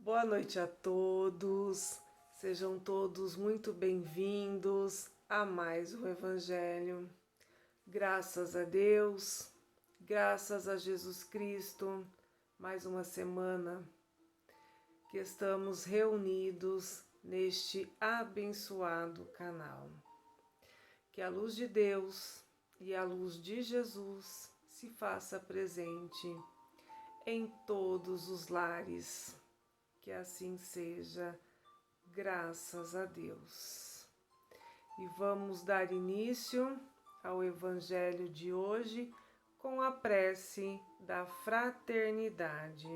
Boa noite a todos, sejam todos muito bem-vindos a mais um Evangelho. Graças a Deus, graças a Jesus Cristo, mais uma semana que estamos reunidos neste abençoado canal. Que a luz de Deus e a luz de Jesus se faça presente em todos os lares. Que assim seja, graças a Deus. E vamos dar início ao Evangelho de hoje com a prece da fraternidade.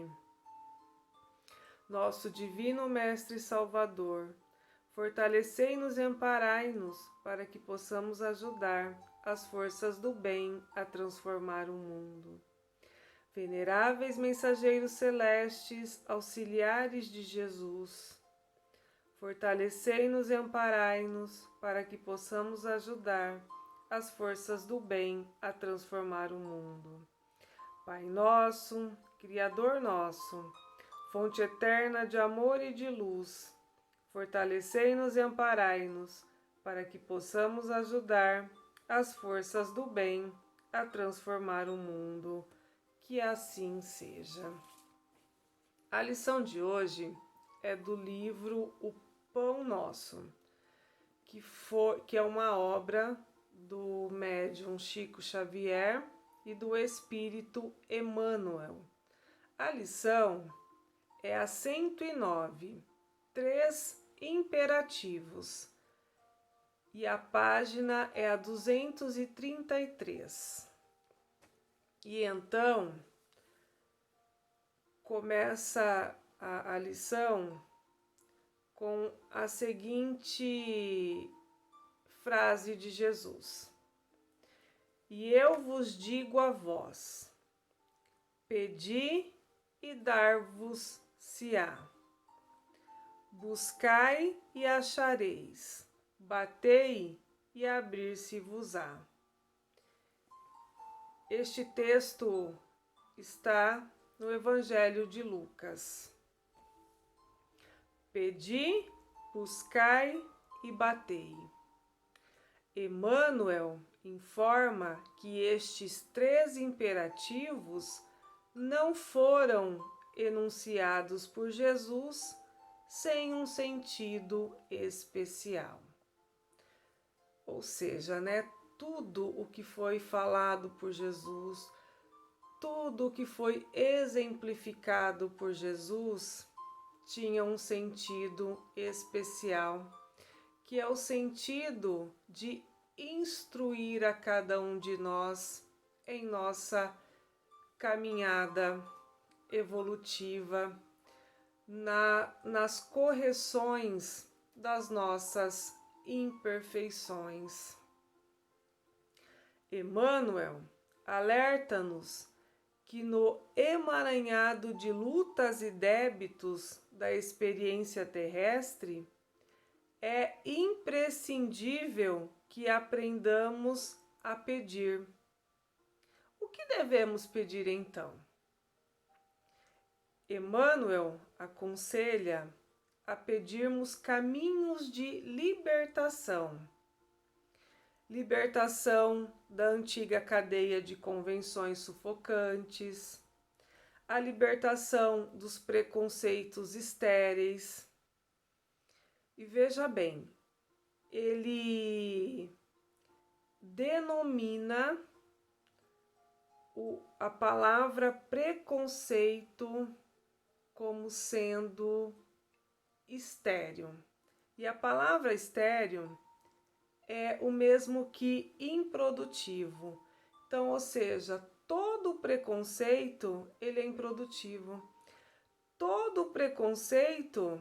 Nosso Divino Mestre Salvador, fortalecei-nos e amparai-nos para que possamos ajudar as forças do bem a transformar o mundo. Veneráveis mensageiros celestes, auxiliares de Jesus, fortalecei-nos e amparai-nos para que possamos ajudar as forças do bem a transformar o mundo. Pai nosso, Criador nosso, fonte eterna de amor e de luz, fortalecei-nos e amparai-nos para que possamos ajudar as forças do bem a transformar o mundo. Que assim seja. A lição de hoje é do livro O Pão Nosso, que é uma obra do médium Chico Xavier e do Espírito Emmanuel. A lição é a 109, 3 imperativos, e a página é a 233. E então, começa a lição com a seguinte frase de Jesus: E eu vos digo a vós, pedi e dar-vos-se-á. Buscai e achareis, batei e abrir-se-vos-á. Este texto está no Evangelho de Lucas. Pedi, buscai e batei. Emmanuel informa que estes 3 imperativos não foram enunciados por Jesus sem um sentido especial. Ou seja, tudo o que foi falado por Jesus, tudo o que foi exemplificado por Jesus tinha um sentido especial, que é o sentido de instruir a cada um de nós em nossa caminhada evolutiva, nas correções das nossas imperfeições. Emmanuel alerta-nos que no emaranhado de lutas e débitos da experiência terrestre, é imprescindível que aprendamos a pedir. O que devemos pedir então? Emmanuel aconselha a pedirmos caminhos de libertação. Libertação da antiga cadeia de convenções sufocantes, a libertação dos preconceitos estéreis. E veja bem, ele denomina a palavra preconceito como sendo estéril. E a palavra estéril é o mesmo que improdutivo. Então, ou seja, todo preconceito, ele é improdutivo. Todo preconceito,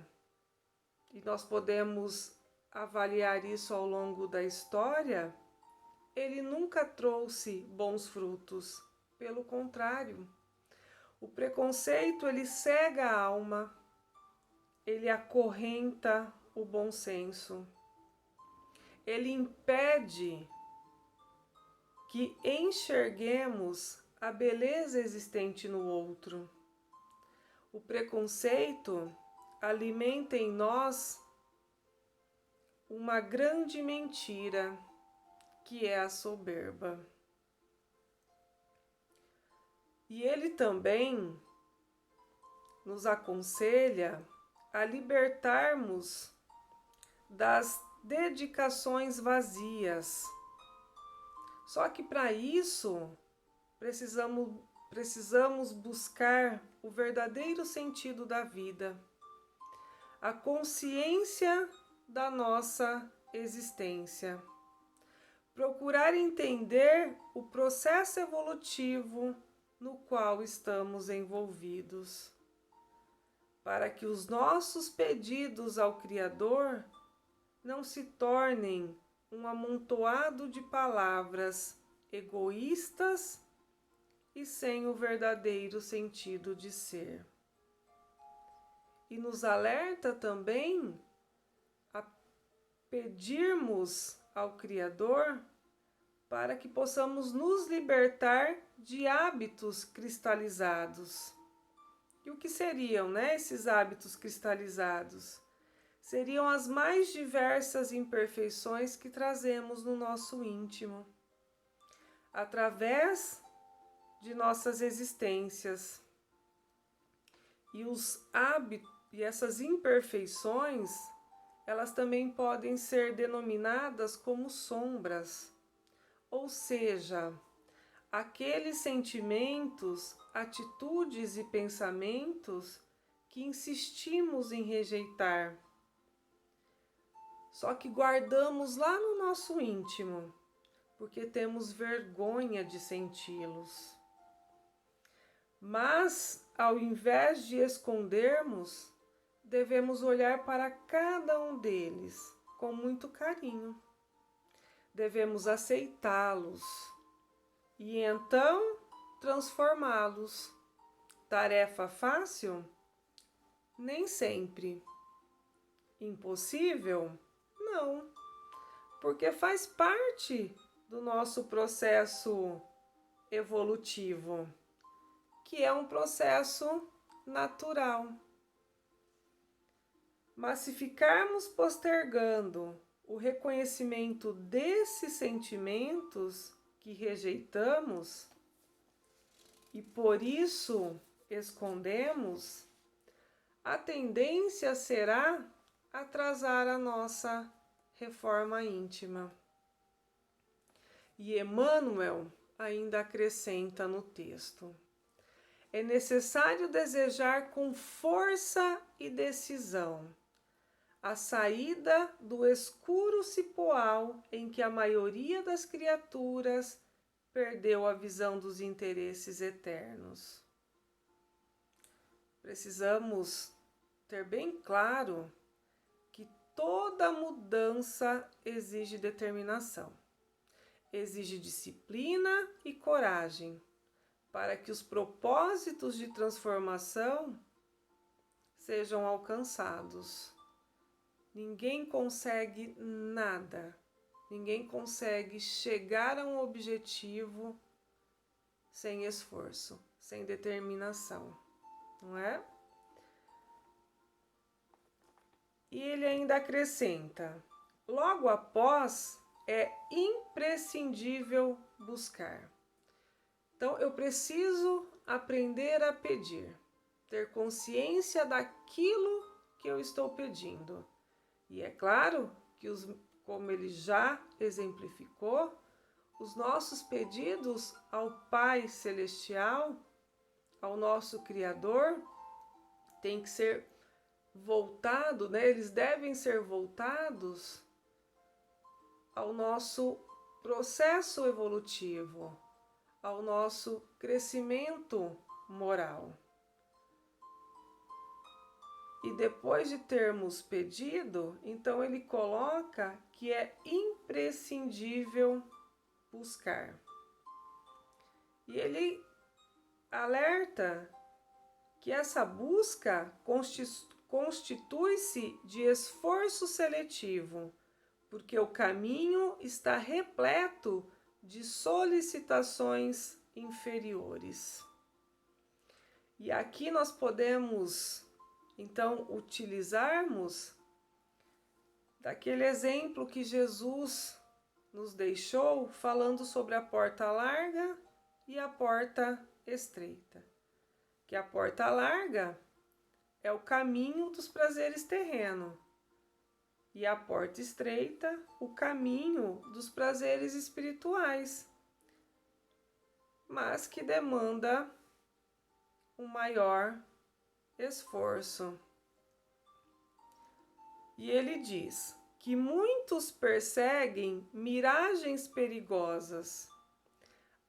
e nós podemos avaliar isso ao longo da história, ele nunca trouxe bons frutos. Pelo contrário, o preconceito, ele cega a alma, ele acorrenta o bom senso. Ele impede que enxerguemos a beleza existente no outro. O preconceito, alimenta em nós uma grande mentira, que é a soberba. E ele também nos aconselha a libertarmos das dedicações vazias. Só que para isso precisamos buscar o verdadeiro sentido da vida, a consciência da nossa existência. Procurar entender o processo evolutivo no qual estamos envolvidos, para que os nossos pedidos ao Criador não se tornem um amontoado de palavras egoístas e sem o verdadeiro sentido de ser. E nos alerta também a pedirmos ao Criador para que possamos nos libertar de hábitos cristalizados. E o que seriam, esses hábitos cristalizados? Seriam as mais diversas imperfeições que trazemos no nosso íntimo, através de nossas existências. E essas imperfeições, elas também podem ser denominadas como sombras, ou seja, aqueles sentimentos, atitudes e pensamentos que insistimos em rejeitar, só que guardamos lá no nosso íntimo, porque temos vergonha de senti-los. Mas, ao invés de escondermos, devemos olhar para cada um deles com muito carinho. Devemos aceitá-los e então transformá-los. Tarefa fácil? Nem sempre. Impossível? Não, porque faz parte do nosso processo evolutivo, que é um processo natural. Mas se ficarmos postergando o reconhecimento desses sentimentos que rejeitamos e por isso escondemos, a tendência será atrasar a nossa reforma íntima. E Emmanuel ainda acrescenta no texto: é necessário desejar com força e decisão a saída do escuro cipoal em que a maioria das criaturas perdeu a visão dos interesses eternos. Precisamos ter bem claro que toda mudança exige determinação, exige disciplina e coragem para que os propósitos de transformação sejam alcançados. Ninguém consegue nada, ninguém consegue chegar a um objetivo sem esforço, sem determinação, não é? E ele ainda acrescenta: logo após, é imprescindível buscar. Então, eu preciso aprender a pedir, ter consciência daquilo que eu estou pedindo. E é claro que, como ele já exemplificou, os nossos pedidos ao Pai Celestial, ao nosso Criador, tem que ser voltado, eles devem ser voltados ao nosso processo evolutivo, ao nosso crescimento moral. E depois de termos pedido, então ele coloca que é imprescindível buscar. E ele alerta que essa busca constitui-se de esforço seletivo, porque o caminho está repleto de solicitações inferiores. E aqui nós podemos então utilizarmos daquele exemplo que Jesus nos deixou, falando sobre a porta larga e a porta estreita. Que a porta larga é o caminho dos prazeres terrenos e a porta estreita, o caminho dos prazeres espirituais, mas que demanda um maior esforço. E ele diz que muitos perseguem miragens perigosas,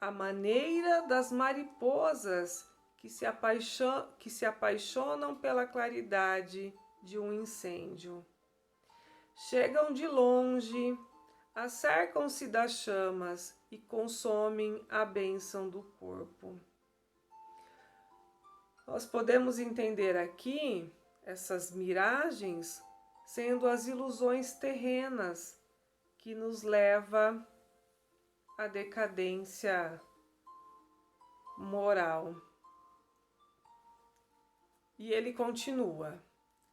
à maneira das mariposas que se apaixonam pela claridade de um incêndio. Chegam de longe, acercam-se das chamas e consomem a bênção do corpo. Nós podemos entender aqui essas miragens sendo as ilusões terrenas que nos leva à decadência moral. E ele continua: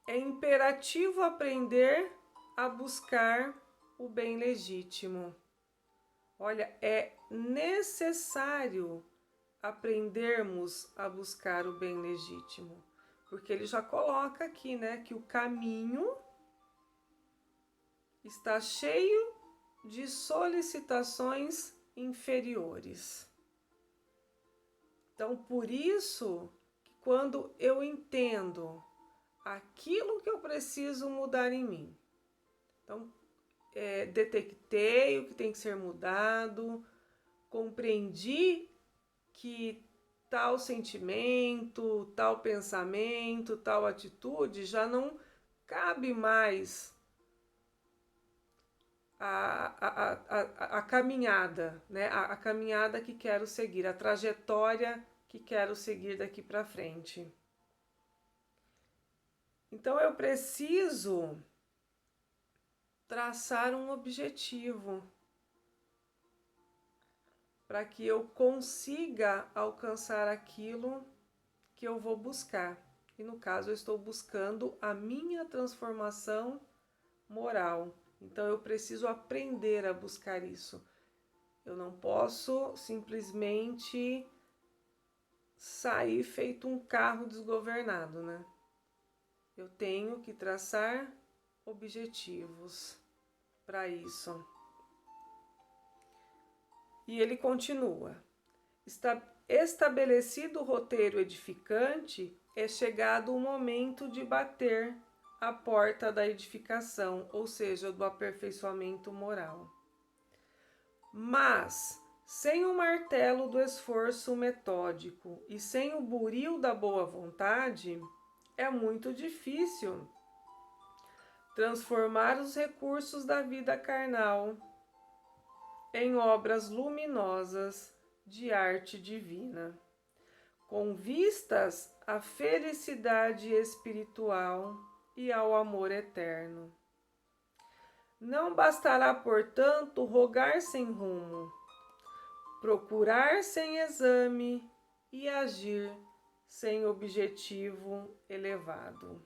é imperativo aprender a buscar o bem legítimo. Olha, é necessário aprendermos a buscar o bem legítimo, porque ele já coloca aqui, né, que o caminho está cheio de solicitações inferiores. Então, por isso, quando eu entendo aquilo que eu preciso mudar em mim, então, detectei o que tem que ser mudado, compreendi que tal sentimento, tal pensamento, tal atitude já não cabe mais a caminhada, né? A caminhada que quero seguir, a trajetória que quero seguir daqui para frente. Então eu preciso traçar um objetivo para que eu consiga alcançar aquilo que eu vou buscar. E no caso eu estou buscando a minha transformação moral. Então eu preciso aprender a buscar isso. Eu não posso simplesmente sair feito um carro desgovernado, né? Eu tenho que traçar objetivos para isso. E ele continua: estabelecido o roteiro edificante, é chegado o momento de bater a porta da edificação, ou seja, do aperfeiçoamento moral. Mas, sem o martelo do esforço metódico e sem o buril da boa vontade, é muito difícil transformar os recursos da vida carnal em obras luminosas de arte divina, com vistas à felicidade espiritual e ao amor eterno. Não bastará, portanto, rogar sem rumo, procurar sem exame e agir sem objetivo elevado.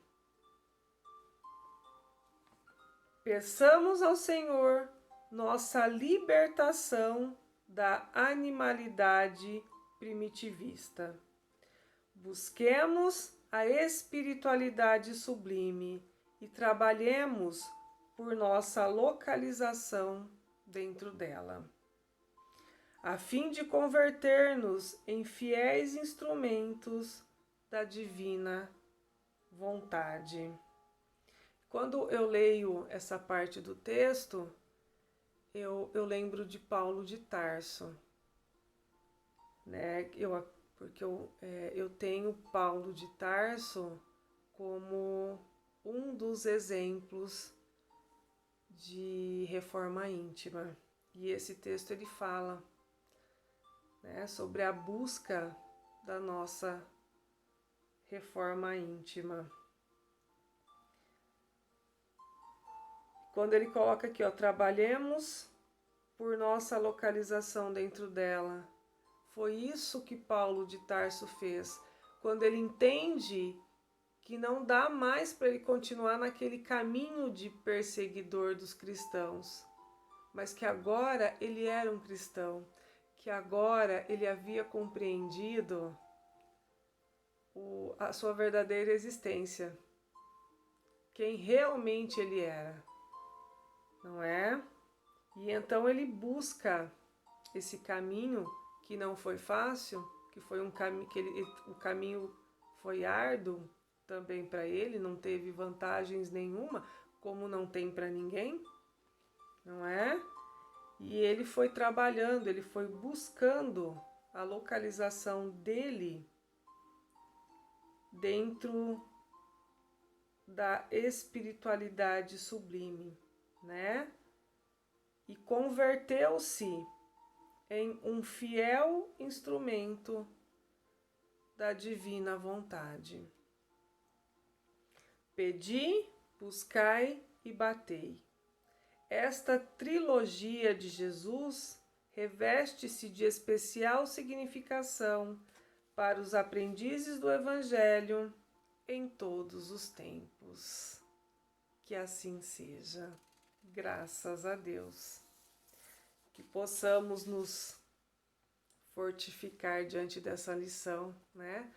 Peçamos ao Senhor nossa libertação da animalidade primitivista. Busquemos a espiritualidade sublime e trabalhemos por nossa localização dentro dela, a fim de converter-nos em fiéis instrumentos da divina vontade. Quando eu leio essa parte do texto, eu lembro de Paulo de Tarso, né? Porque eu tenho Paulo de Tarso como um dos exemplos de reforma íntima. E esse texto ele fala, né, sobre a busca da nossa reforma íntima. Quando ele coloca aqui, trabalhemos por nossa localização dentro dela. Foi isso que Paulo de Tarso fez. Quando ele entende que não dá mais para ele continuar naquele caminho de perseguidor dos cristãos, mas que agora ele era um cristão, que agora ele havia compreendido a sua verdadeira existência, quem realmente ele era, não é? E então ele busca esse caminho que não foi fácil, que foi um caminho o caminho foi árduo também para ele, não teve vantagens nenhuma, como não tem para ninguém, não é? E ele foi trabalhando, ele foi buscando a localização dele dentro da espiritualidade sublime, né? E converteu-se em um fiel instrumento da divina vontade. Pedi, buscai e batei. Esta trilogia de Jesus reveste-se de especial significação para os aprendizes do Evangelho em todos os tempos. Que assim seja, graças a Deus. Que possamos nos fortificar diante dessa lição, né?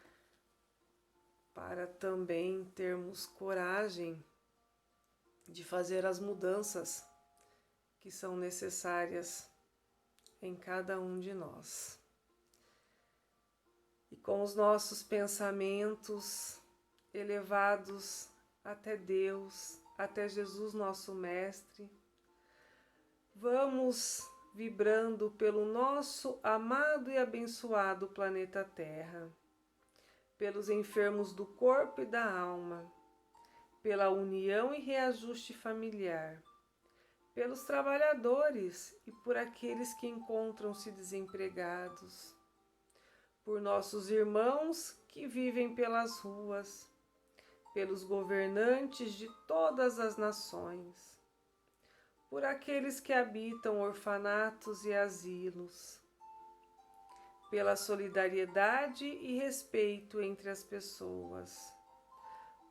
Para também termos coragem de fazer as mudanças que são necessárias em cada um de nós. E com os nossos pensamentos elevados até Deus, até Jesus, nosso Mestre, vamos vibrando pelo nosso amado e abençoado planeta Terra, pelos enfermos do corpo e da alma, pela união e reajuste familiar, pelos trabalhadores e por aqueles que encontram-se desempregados, por nossos irmãos que vivem pelas ruas, pelos governantes de todas as nações, por aqueles que habitam orfanatos e asilos, pela solidariedade e respeito entre as pessoas,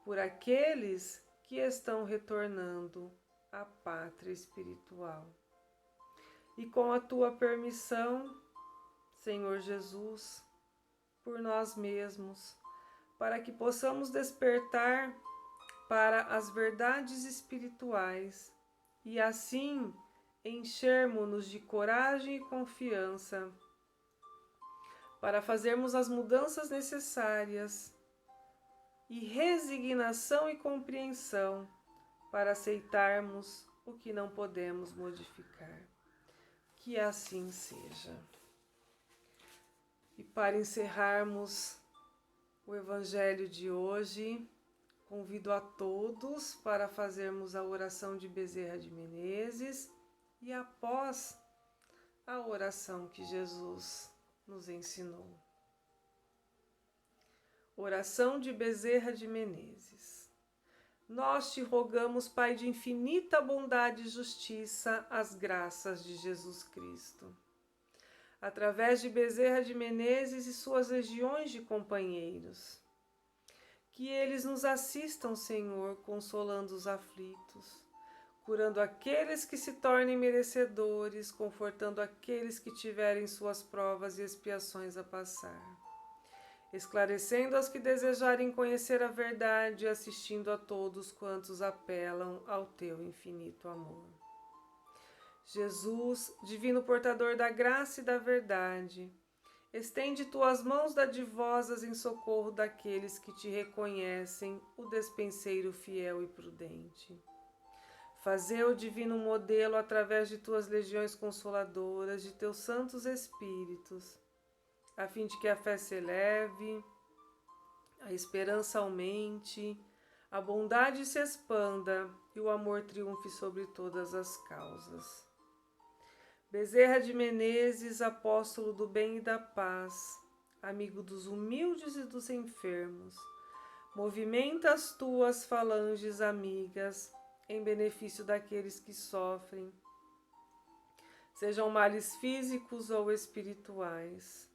por aqueles que estão retornando à pátria espiritual. E com a tua permissão, Senhor Jesus, por nós mesmos, para que possamos despertar para as verdades espirituais e assim enchermos-nos de coragem e confiança para fazermos as mudanças necessárias e resignação e compreensão para aceitarmos o que não podemos modificar. Que assim seja. E para encerrarmos o Evangelho de hoje, convido a todos para fazermos a oração de Bezerra de Menezes e após a oração que Jesus nos ensinou. Oração de Bezerra de Menezes. Nós te rogamos, Pai de infinita bondade e justiça, as graças de Jesus Cristo. Através de Bezerra de Menezes e suas legiões de companheiros. Que eles nos assistam, Senhor, consolando os aflitos, curando aqueles que se tornem merecedores, confortando aqueles que tiverem suas provas e expiações a passar, esclarecendo aos que desejarem conhecer a verdade e assistindo a todos quantos apelam ao teu infinito amor. Jesus, divino portador da graça e da verdade, estende tuas mãos dadivosas em socorro daqueles que te reconhecem, o despenseiro fiel e prudente. Fazei o divino modelo através de tuas legiões consoladoras, de teus santos espíritos, a fim de que a fé se eleve, a esperança aumente, a bondade se expanda e o amor triunfe sobre todas as causas. Bezerra de Menezes, apóstolo do bem e da paz, amigo dos humildes e dos enfermos, movimenta as tuas falanges amigas em benefício daqueles que sofrem, sejam males físicos ou espirituais.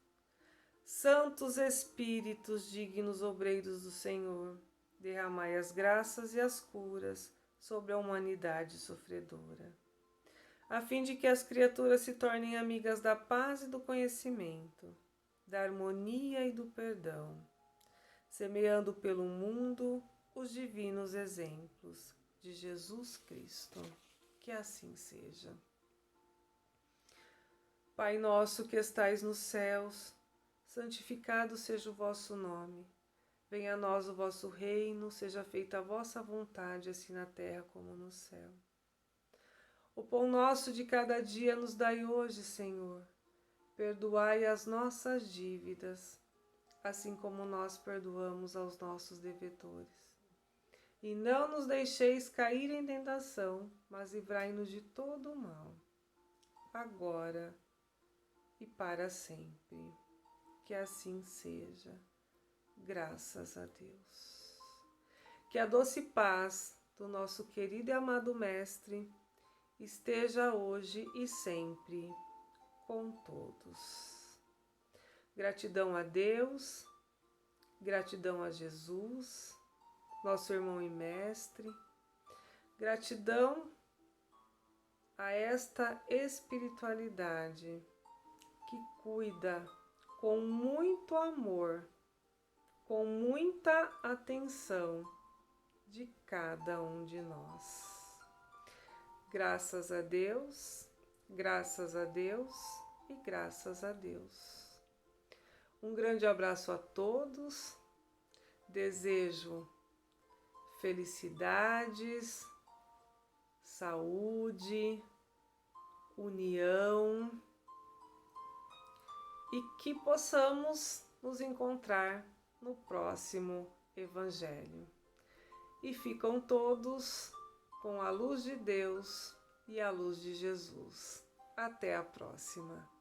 Santos Espíritos, dignos obreiros do Senhor, derramai as graças e as curas sobre a humanidade sofredora, a fim de que as criaturas se tornem amigas da paz e do conhecimento, da harmonia e do perdão, semeando pelo mundo os divinos exemplos de Jesus Cristo. Que assim seja. Pai nosso que estais nos céus, santificado seja o vosso nome. Venha a nós o vosso reino, seja feita a vossa vontade, assim na terra como no céu. O pão nosso de cada dia nos dai hoje, Senhor. Perdoai as nossas dívidas, assim como nós perdoamos aos nossos devedores. E não nos deixeis cair em tentação, mas livrai-nos de todo o mal, agora e para sempre. Que assim seja, graças a Deus. Que a doce paz do nosso querido e amado Mestre esteja hoje e sempre com todos. Gratidão a Deus, gratidão a Jesus, nosso irmão e mestre, gratidão a esta espiritualidade que cuida com muito amor, com muita atenção de cada um de nós. Graças a Deus, graças a Deus e graças a Deus. Um grande abraço a todos, desejo felicidades, saúde, união e que possamos nos encontrar no próximo Evangelho. E ficam todos com a luz de Deus e a luz de Jesus. Até a próxima.